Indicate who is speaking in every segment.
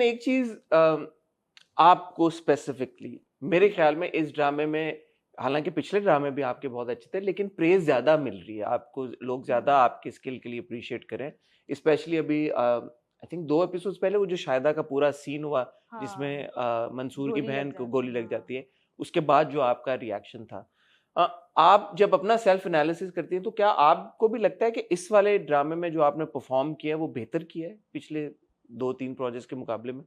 Speaker 1: एक चीज आपको स्पेसिफिकली मेरे ख्याल में इस ड्रामे में, हालांकि पिछले ड्रामे भी आपके बहुत अच्छे थे, लेकिन प्रेज ज्यादा मिल रही है आपको, लोग ज्यादा आपके स्किल के लिए अप्रिशिएट करें। स्पेशली अभी आई थिंक 2 एपिसोड्स पहले वो जो शायदा का पूरा सीन हुआ, जिसमें मंसूर की बहन को गोली लग जाती है, उसके बाद जो आपका रिएक्शन था, आप जब अपना सेल्फ एनालिसिस करती हैं तो क्या आपको भी लगता है कि इस वाले ड्रामे में जो आपने परफॉर्म किया है वो बेहतर किया है पिछले 2-3 प्रोजेक्ट्स के मुकाबले में?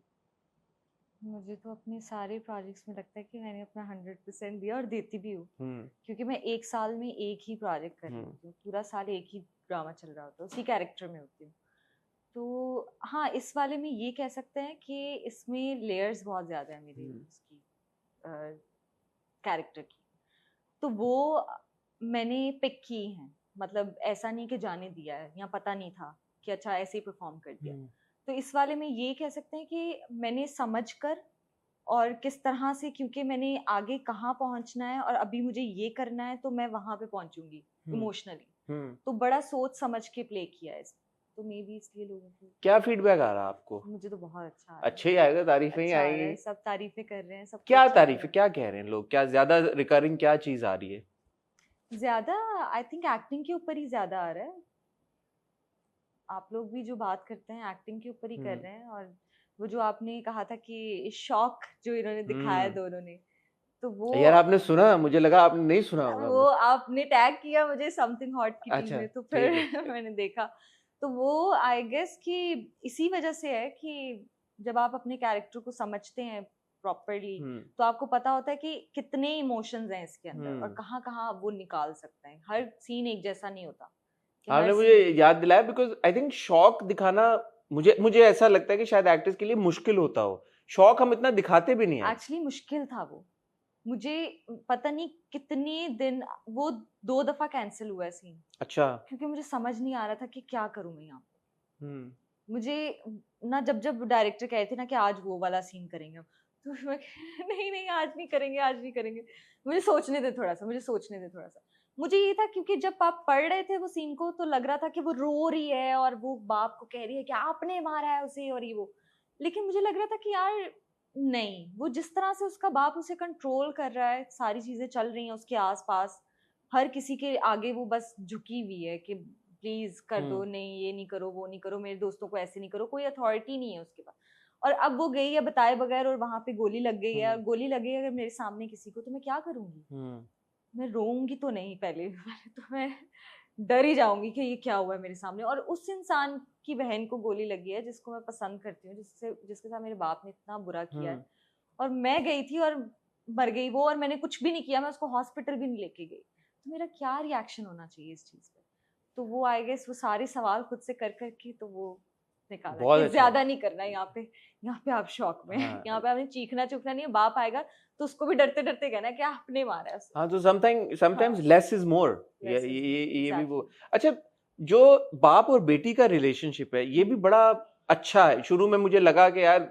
Speaker 2: मुझे तो अपने सारे प्रोजेक्ट्स में लगता है कि मैंने अपना 100% दिया और देती भी हूँ, क्योंकि मैं एक साल में एक ही प्रोजेक्ट कर रही हूँ, पूरा साल एक ही ड्रामा चल रहा होता है, उसी कैरेक्टर में होती हूँ। तो हाँ, इस वाले में ये कह सकते हैं कि इसमें लेयर्स बहुत ज़्यादा है मेरी उसकी कैरेक्टर की, तो वो मैंने पिक की हैं। मतलब ऐसा नहीं कि जाने दिया है या पता नहीं था कि अच्छा ऐसे ही परफॉर्म कर दिया। तो इस वाले में ये कह सकते हैं कि मैंने समझ कर और किस तरह से, क्योंकि मैंने आगे कहाँ पहुंचना है और अभी मुझे ये करना है, तो मैं वहां पे पहुंचूंगी इमोशनली। तो बड़ा सोच समझ के प्ले किया है इसमें, तो मे बी इसलिए लोगों को।
Speaker 1: क्या फीडबैक आ रहा है आपको?
Speaker 2: मुझे तो बहुत अच्छा आ रहा है।
Speaker 1: अच्छे ही आएगा, तारीफें ही
Speaker 2: अच्छा आ रहा
Speaker 1: आएंगी।
Speaker 2: है, सब तारीफें कर रहे हैं, सबको
Speaker 1: क्या
Speaker 2: अच्छा लग रहा
Speaker 1: तारीफें, क्या कह रहे हैं लोग, क्या ज्यादा रिकरिंग क्या चीज आ रही है?
Speaker 2: है। ज्यादा आई थिंक एक्टिंग के ऊपर ही ज्यादा आ रहा है। आप लोग भी जो बात करते हैं एक्टिंग के ऊपर ही कर रहे हैं। और वो जो आपने कहा था कि शॉक जो इन्होंने दिखाया दोनों ने, तो
Speaker 1: यार
Speaker 2: वो
Speaker 1: आपने सुना? मुझे लगा आपने नहीं सुना
Speaker 2: वो
Speaker 1: होगा।
Speaker 2: आपने टैग किया मुझे समथिंग हॉट की टीम
Speaker 1: अच्छा,
Speaker 2: में, तो फिर
Speaker 1: ठीक है।
Speaker 2: मैंने देखा। तो वो आई गेस कि इसी वजह से है कि जब आप अपने कैरेक्टर को समझते हैं प्रॉपरली, तो आपको पता होता है कि कितने इमोशंस हैं इसके अंदर और कहाँ कहाँ वो निकाल सकते हैं। हर सीन एक जैसा नहीं होता कि हर
Speaker 1: आपने मुझे
Speaker 2: सीन।
Speaker 1: याद दिलाया, बिकॉज आई थिंक शौक दिखाना, मुझे मुझे ऐसा लगता है कि शायद एक्टर्स के लिए मुश्किल होता हो। शौक हम इतना दिखाते भी नहीं है।
Speaker 2: एक्चुअली मुश्किल था वो। मुझे पता नहीं कितने दिन वो 2 दफा कैंसिल हुआ है सीन,
Speaker 1: अच्छा।
Speaker 2: क्योंकि मुझे समझ नहीं आ रहा था कि क्या करूं मैं यहाँ पे।
Speaker 1: हम्म।
Speaker 2: मुझे ना, जब जब डायरेक्टर कहे थे ना कि आज वो वाला सीन करेंगे हम, तो मैं नहीं नहीं आज नहीं करेंगे, आज नहीं करेंगे। मुझे सोचने दे थोड़ा सा, मुझे सोचने दे थोड़ा सा। मुझे ये था क्योंकि जब आप पढ़ रहे थे वो सीन को, तो लग रहा था कि वो रो रही है और वो बाप को कह रही है कि आपने मारा है उसे और ये वो। लेकिन मुझे लग रहा था कि यार नहीं, वो जिस तरह से उसका बाप उसे कंट्रोल कर रहा है, सारी चीजें चल रही हैं उसके आसपास, हर किसी के आगे वो बस झुकी हुई है कि प्लीज कर दो, नहीं ये नहीं करो, वो नहीं करो, मेरे दोस्तों को ऐसे नहीं करो, कोई अथॉरिटी नहीं है उसके पास। और अब वो गई है बताए बगैर और वहां पे गोली लग गई है, और गोली लगे अगर मेरे सामने किसी को, तो मैं क्या करूंगी? मैं रोऊंगी तो नहीं, पहले पहले तो मैं डर ही जाऊंगी कि ये क्या हुआ है मेरे सामने, और उस इंसान की बहन को गोली लगी है जिसको मैं पसंद करती हूँ, जिसके साथ मेरे बाप ने इतना बुरा किया है, और मैं गई थी और मर गई वो, और मैंने कुछ भी नहीं किया, मैं उसको हॉस्पिटल भी नहीं लेके गई, तो मेरा क्या रिएक्शन होना चाहिए इस चीज पे? तो वो आई गेस वो सारे सवाल खुद से कर करके तो वो निकाला
Speaker 1: बहुत
Speaker 2: कि
Speaker 1: अच्छा।
Speaker 2: ज्यादा नहीं करना है यहाँ पे। यहाँ पे आप शौक में हैं, यहाँ पे आपने चीखना चुखना नहीं है, बाप आएगा तो उसको भी डरते डरते कहना है कि आपने मारा है उसे।
Speaker 1: हाँ, तो समटाइम्स
Speaker 2: हाँ,
Speaker 1: less is more.
Speaker 2: Less is more,
Speaker 1: ये भी वो।
Speaker 2: एग्जैक्टली।
Speaker 1: अच्छा, जो बाप और बेटी का रिलेशनशिप है ये भी बड़ा अच्छा है। शुरू में मुझे लगा कि यार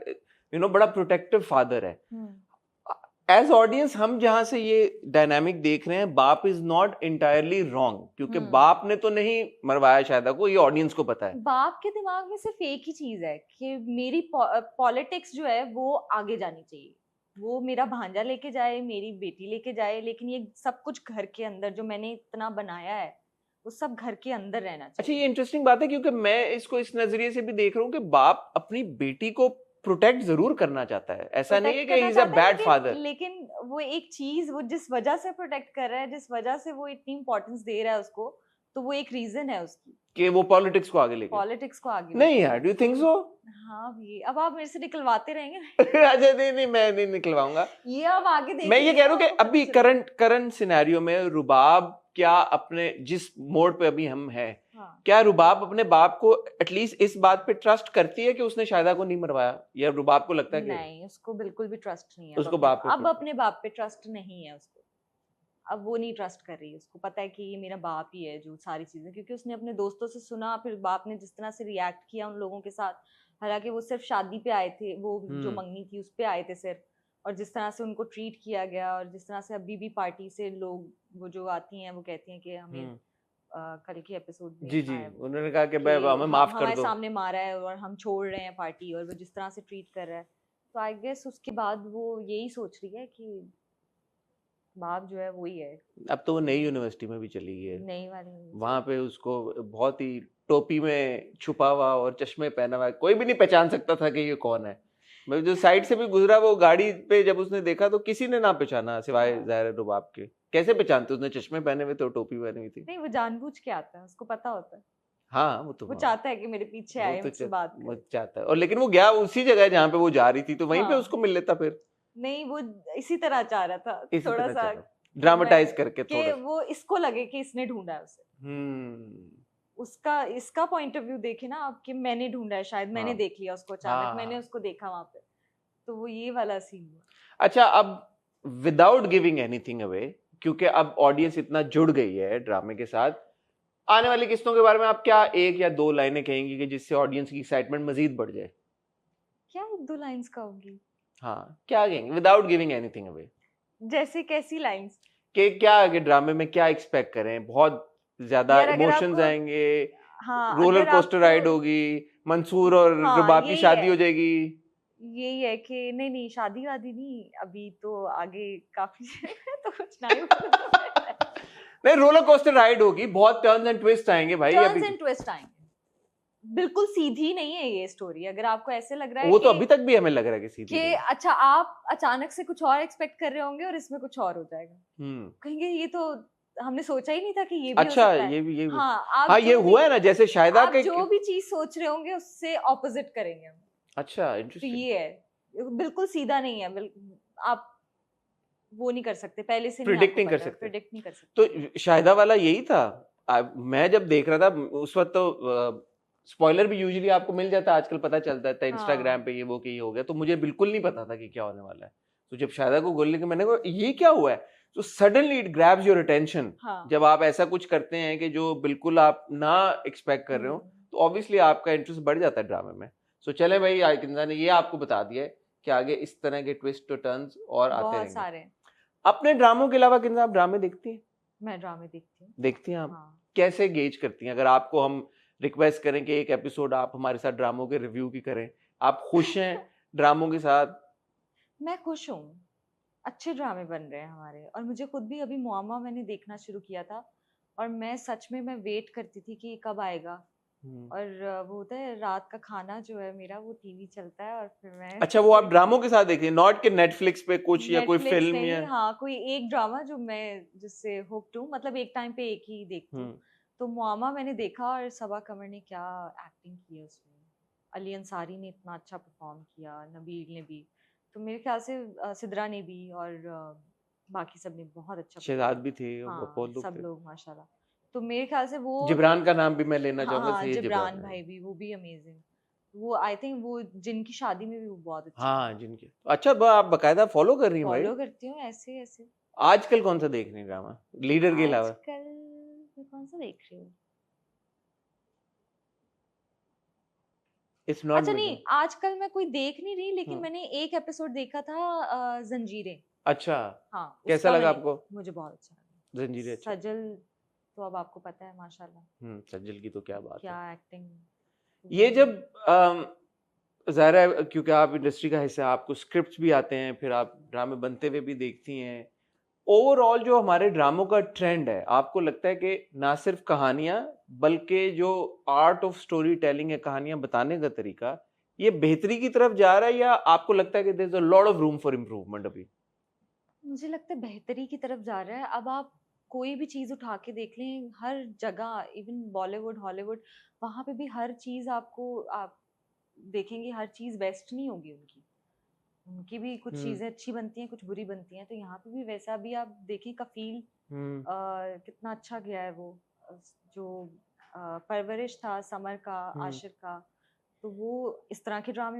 Speaker 1: बड़ा प्रोटेक्टिव फादर है। एज ऑडियंस हम जहां से ये डायनामिक देख रहे हैं, बाप इज नॉट इंटायरली रॉन्ग, क्योंकि बाप ने तो नहीं मरवाया शायद को, ये ऑडियंस को पता है।
Speaker 2: बाप के दिमाग में सिर्फ एक ही चीज है कि मेरी पॉलिटिक्स जो है वो आगे जानी चाहिए, वो मेरा भांजा लेके जाए, मेरी बेटी लेके जाए, लेकिन ये सब कुछ घर के अंदर जो मैंने इतना बनाया है वो सब घर के अंदर रहना
Speaker 1: अच्छा,
Speaker 2: चाहिए।
Speaker 1: ये इंटरेस्टिंग बात है, क्योंकि मैं इसको इस नजरिए से भी देख रहा हूँ कि बाप अपनी बेटी को प्रोटेक्ट जरूर करना चाहता है, ऐसा नहीं है
Speaker 2: प्रोटेक्ट
Speaker 1: कि ही
Speaker 2: करना
Speaker 1: इज अ
Speaker 2: चाहता है,
Speaker 1: बैड
Speaker 2: लेकिन
Speaker 1: फादर।
Speaker 2: लेकिन वो एक चीज, वो जिस वजह से प्रोटेक्ट कर रहा है, जिस वजह से वो इतनी इंपॉर्टेंस दे रहा है उसको, तो वो एक रीजन है उसकी,
Speaker 1: कि वो पॉलिटिक्स को आगे लेके।
Speaker 2: पॉलिटिक्स को आगे
Speaker 1: नहीं
Speaker 2: लेके
Speaker 1: यार,
Speaker 2: जाए।
Speaker 1: Do you think so?
Speaker 2: हाँ भी, अब आप मेरे से निकलवाते रहेंगे।
Speaker 1: अच्छा, नहीं नहीं, मैं नहीं निकलवाऊंगा।
Speaker 2: ये आप आगे
Speaker 1: मैं ये
Speaker 2: देखेंगे
Speaker 1: कह
Speaker 2: ना,
Speaker 1: रहा हूँ कि
Speaker 2: आपको पता
Speaker 1: अभी
Speaker 2: चलेगा।
Speaker 1: करंट सिनेरियो में रुबाब क्या अपने जिस मोड पे अभी हम हैं,
Speaker 2: हाँ,
Speaker 1: क्या रुबाब अपने बाप को एटलीस्ट इस बात पे ट्रस्ट करती है कि उसने शायदा को नहीं मरवाया, या रुबाब को लगता है कि
Speaker 2: नहीं उसको बिल्कुल भी ट्रस्ट नहीं है
Speaker 1: उसको बाप पे
Speaker 2: अब अपने बाप पे ट्रस्ट नहीं है उसको। अब वो नहीं ट्रस्ट कर रही, उसको पता है कि ये मेरा बाप ही है जो सारी चीजें, क्योंकि उसने अपने दोस्तों से सुना, फिर बाप ने जिस तरह से रिएक्ट किया उन लोगों के साथ, हालांकि वो सिर्फ शादी पे आए थे, वो जो मंगनी थी उस पे आए थे सिर्फ, और जिस तरह से उनको ट्रीट किया गया, और जिस तरह से अभी भी पार्टी से लोग वो जो आती हैं वो कहती हैं कि हमें कल के एपिसोड में
Speaker 1: जी जी,
Speaker 2: आया वो
Speaker 1: उन्होंने कहा कि
Speaker 2: कि
Speaker 1: भाई हमें माफ कर
Speaker 2: हमारे
Speaker 1: दो।
Speaker 2: सामने मारा है और हम छोड़ रहे हैं पार्टी, और वो जिस तरह से ट्रीट कर रहा है, तो आई गेस उसके बाद वो यही सोच रही है कि बाप जो है वही है,
Speaker 1: अब तो वो नई यूनिवर्सिटी में भी चली गई है,
Speaker 2: नई वाली नहीं
Speaker 1: वहां
Speaker 2: चाहिए।
Speaker 1: पे उसको बहुत ही टोपी में छुपा हुआ और चश्मे पहना हुआ है, कोई भी नहीं पहचान सकता था कि ये कौन है। मैं जो साइड से भी गुजरा वो गाड़ी पे जब उसने देखा तो किसी ने ना पहचाना सिवाय
Speaker 2: हाँ।
Speaker 1: ज़ाहिर रुबाब के। कैसे पहचानते, उसने चश्मे पहने हुए थे और टोपी पहनी हुई थी।
Speaker 2: नहीं, वो जानबूझ के आता है, उसको पता होता है,
Speaker 1: हाँ वो तो
Speaker 2: वो
Speaker 1: हाँ,
Speaker 2: चाहता है कि मेरे पीछे
Speaker 1: वो
Speaker 2: आए,
Speaker 1: तो
Speaker 2: मुझसे बात
Speaker 1: वो
Speaker 2: करे।
Speaker 1: चाहता है, और लेकिन वो गया उसी जगह जहाँ पे वो जा रही थी, तो वहीं पे उसको
Speaker 2: हाँ,
Speaker 1: मिल लेता फिर।
Speaker 2: नहीं वो इसी तरह चाह रहा था,
Speaker 1: इसी
Speaker 2: थोड़ा
Speaker 1: तरह
Speaker 2: सा
Speaker 1: चला
Speaker 2: कि मैं,
Speaker 1: ड्रामेटाइज करके
Speaker 2: कि
Speaker 1: थोड़ा।
Speaker 2: वो इसको लगे कि इसने ढूंढा है उसे,
Speaker 1: हम्म।
Speaker 2: उसका इसका पॉइंट ऑफ व्यू देखे ना आप, कि मैंने ढूंढा है, शायद मैंने
Speaker 1: हाँ
Speaker 2: देख लिया उसको, अचानक मैंने
Speaker 1: हाँ।
Speaker 2: उसको देखा वहां पे, तो वो ये वाला सीन हुआ।
Speaker 1: अच्छा, अब विदाउट गिविंग एनीथिंग अवे, क्योंकि अब ऑडियंस इतना जुड़ गई है ड्रामे के साथ, आने वाली किस्तों के बारे में आप क्या एक या दो लाइनें कहेंगी कि जिससे ऑडियंस की एक्साइटमेंट मजीद बढ़ जाए?
Speaker 2: क्या एक दो लाइंस कहूंगी?
Speaker 1: हाँ, क्या कहेंगे विदाउट गिविंग एनीथिंग अवे?
Speaker 2: जैसे कैसी लाइंस?
Speaker 1: कि क्या आगे ड्रामे में क्या एक्सपेक्ट करें? बहुत ज्यादा
Speaker 2: यार अगर
Speaker 1: इमोशंस
Speaker 2: आपको,
Speaker 1: आएंगे,
Speaker 2: हाँ
Speaker 1: रोलर
Speaker 2: अगर
Speaker 1: कोस्टर
Speaker 2: आपको,
Speaker 1: राइड होगी, मंसूर और
Speaker 2: हाँ
Speaker 1: रुबाब की
Speaker 2: यही
Speaker 1: शादी
Speaker 2: है,
Speaker 1: हो जाएगी?
Speaker 2: यही है कि नहीं नहीं, शादी वादी नहीं, अभी तो आगे काफी तो कुछ नहीं बोलूं।
Speaker 1: नहीं, रोलर कोस्टर राइड होगी, बहुत टर्न्स एंड ट्विस्ट आएंगे भाई
Speaker 2: टर्न्स
Speaker 1: अभी।
Speaker 2: एंड ट्विस्ट आएंगे, बिल्कुल सीधी नहीं है ये स्टोरी, अगर आपको ऐसे लग रहा है
Speaker 1: वो तो
Speaker 2: कि
Speaker 1: अभी तक भी हमें लग रहा है कि सीधी नहीं।
Speaker 2: अच्छा आप अचानक से कुछ और एक्सपेक्ट कर रहे होंगे और इसमें कुछ और हो जाएगा,
Speaker 1: हम्म।
Speaker 2: कहेंगे ये तो हमने सोचा ही नहीं था कि ये भी हो
Speaker 1: अच्छा,
Speaker 2: सकता है।
Speaker 1: ये भी।
Speaker 2: हाँ,
Speaker 1: हाँ,
Speaker 2: आप
Speaker 1: ये
Speaker 2: जो भी,
Speaker 1: हुआ है ना, जैसे शायदा
Speaker 2: आप
Speaker 1: के।
Speaker 2: जो भी चीज सोच रहे होंगे उससे ऑपोजिट करेंगे हम,
Speaker 1: अच्छा,
Speaker 2: तो
Speaker 1: इंटरेस्टिंग।
Speaker 2: ये है, बिल्कुल सीधा नहीं है, आप वो नहीं कर सकते, पहले से नहीं
Speaker 1: प्रिडिक्ट
Speaker 2: आपको
Speaker 1: नहीं कर
Speaker 2: पता है,
Speaker 1: सकते।
Speaker 2: प्रिडिक्ट नहीं कर सकते।
Speaker 1: तो शायदा वाला यही था। मैं जब देख रहा था उस वक्त तो स्पॉइलर भी यूजुअली आपको मिल जाता है, आजकल पता चलता था इंस्टाग्राम
Speaker 2: हाँ
Speaker 1: पे ये वो कि ये हो गया, तो मुझे बिल्कुल नहीं पता था कि क्या होने वाला है। तो जब शायदा को बोलने के मैंने कहा ये क्या हुआ है, तो suddenly it grabs your attention.
Speaker 2: हाँ।
Speaker 1: जब आप ऐसा कुछ करते हैं कि जो बिल्कुल आप ना एक्सपेक्ट कर रहे हो, तो ऑब्वियसली आपका इंटरेस्ट बढ़ जाता है ड्रामे में। सो चले भाई, किंजा ने ये आपको बता दिया है कि आगे इस तरह के ट्विस्ट और टर्न्स और आते
Speaker 2: बहुत
Speaker 1: रहेंगे।
Speaker 2: सारे।
Speaker 1: अपने ड्रामों के अलावा किंजा आप ड्रामे देखती हैं?
Speaker 2: मैं ड्रामे देखती हूँ।
Speaker 1: देखती हैं आप?
Speaker 2: हाँ।
Speaker 1: कैसे गेज करती हैं? अगर आपको हम रिक्वेस्ट करें कि एक एपिसोड आप हमारे साथ ड्रामों के रिव्यू की करें, आप खुश हैं ड्रामों के साथ?
Speaker 2: मैं खुश हूँ, अच्छे ड्रामे बन रहे हैं हमारे, और मुझे खुद भी अभी मुआमा मैंने देखना शुरू किया था, और मैं सच में मैं वेट करती थी कि ये कब आएगा, और वो होता है रात का खाना जो है मेरा, वो टीवी चलता है और फिर मैं
Speaker 1: अच्छा, वो आप ड्रामों के साथ देखती हैं, नॉट कि नेटफ्लिक्स पे कुछ या कोई
Speaker 2: नेटफ्लिक्स
Speaker 1: फिल्म या?
Speaker 2: नहीं, हाँ कोई एक ड्रामा जो मैं जिससे हुक्ड हूँ, मतलब एक टाइम पे एक ही देखती हूँ,
Speaker 1: हम्म।
Speaker 2: तो मुआमा मैंने देखा, और सबा कमर ने क्या एक्टिंग की है उसमें, अली अंसारी ने इतना अच्छा परफॉर्म किया, नबील ने भी, तो मेरे ख्याल से सिद्रा ने भी, और बाकी सब ने बहुत अच्छा
Speaker 1: शहजाद
Speaker 2: परफॉर्म
Speaker 1: भी
Speaker 2: किया।
Speaker 1: थे,
Speaker 2: हाँ
Speaker 1: बहुत लोग
Speaker 2: सब
Speaker 1: थे।
Speaker 2: लोग माशाल्लाह, तो मेरे ख्याल से वो,
Speaker 1: जिब्रान का नाम भी मैं लेना
Speaker 2: हाँ
Speaker 1: चाहूंगा,
Speaker 2: हाँ
Speaker 1: सैयद जिब्रान
Speaker 2: जिब्रान
Speaker 1: है।
Speaker 2: भाई भी, वो भी अमेजिंग, वो आई थिंक वो जिनकी शादी में भी वो बहुत अच्छे थे।
Speaker 1: हाँ, जिनके। अच्छा, आप बकायदा फॉलो कर रही हैं भाई?
Speaker 2: फॉलो करती हूँ ऐसे ऐसे।
Speaker 1: आजकल कौन सा देख रही हैं ड्रामा, लीडर के अलावा?
Speaker 2: आजकल मैं कौन सा देख रही हूँ?
Speaker 1: इट्स नॉट
Speaker 2: अच्छा नहीं,
Speaker 1: मिड।
Speaker 2: आजकल मैं कोई देख नहीं रही, लेकिन
Speaker 1: हम्म।
Speaker 2: मैंने एक एपिसोड देखा था, जंजीरें।
Speaker 1: अच्छा,
Speaker 2: हाँ
Speaker 1: कैसा
Speaker 2: उसका
Speaker 1: लगा
Speaker 2: मैंने,
Speaker 1: आपको?
Speaker 2: मुझे बहुत अच्छा लगा।
Speaker 1: जंजीरें अच्छा।
Speaker 2: सजल तो अब आपको पता है माशाल्लाह,
Speaker 1: सज्जल की तो क्या बात
Speaker 2: क्या
Speaker 1: है।
Speaker 2: एक्टिंग।
Speaker 1: ये जब ज़ाहिर है क्योंकि आप इंडस्ट्री का हिस्सा हैं, आपको स्क्रिप्ट्स भी आते हैं, फिर आप ड्रामे बनते हुए भी देखती हैं, ओवरऑल जो हमारे ड्रामों का ट्रेंड है, आपको लगता है कि ना सिर्फ कहानियां बल्कि जो आर्ट ऑफ स्टोरी टेलिंग है, कहानियां बताने का तरीका, ये बेहतरी की तरफ जा रहा है, या आपको लगता है कि there is a lot of room for improvement अभी?
Speaker 2: मुझे लगता है बेहतरी की तरफ जा रहा है। अब आप कोई भी चीज उठा के देख लें, हर जगह, इवन बॉलीवुड हॉलीवुड, वहां पे भी हर चीज आपको, आप देखेंगे हर चीज बेस्ट नहीं होगी उनकी, उनकी भी कुछ
Speaker 1: हम्म।
Speaker 2: चीजें अच्छी बनती हैं, कुछ बुरी बनती हैं, तो यहाँ पे भी वैसा भी आप देखें, कफील
Speaker 1: हम्म।
Speaker 2: कितना अच्छा गया है वो, अ, जो परवरिश था समर का,
Speaker 1: हम्म।
Speaker 2: आशिर का, तो वो इस तरह के ड्रामे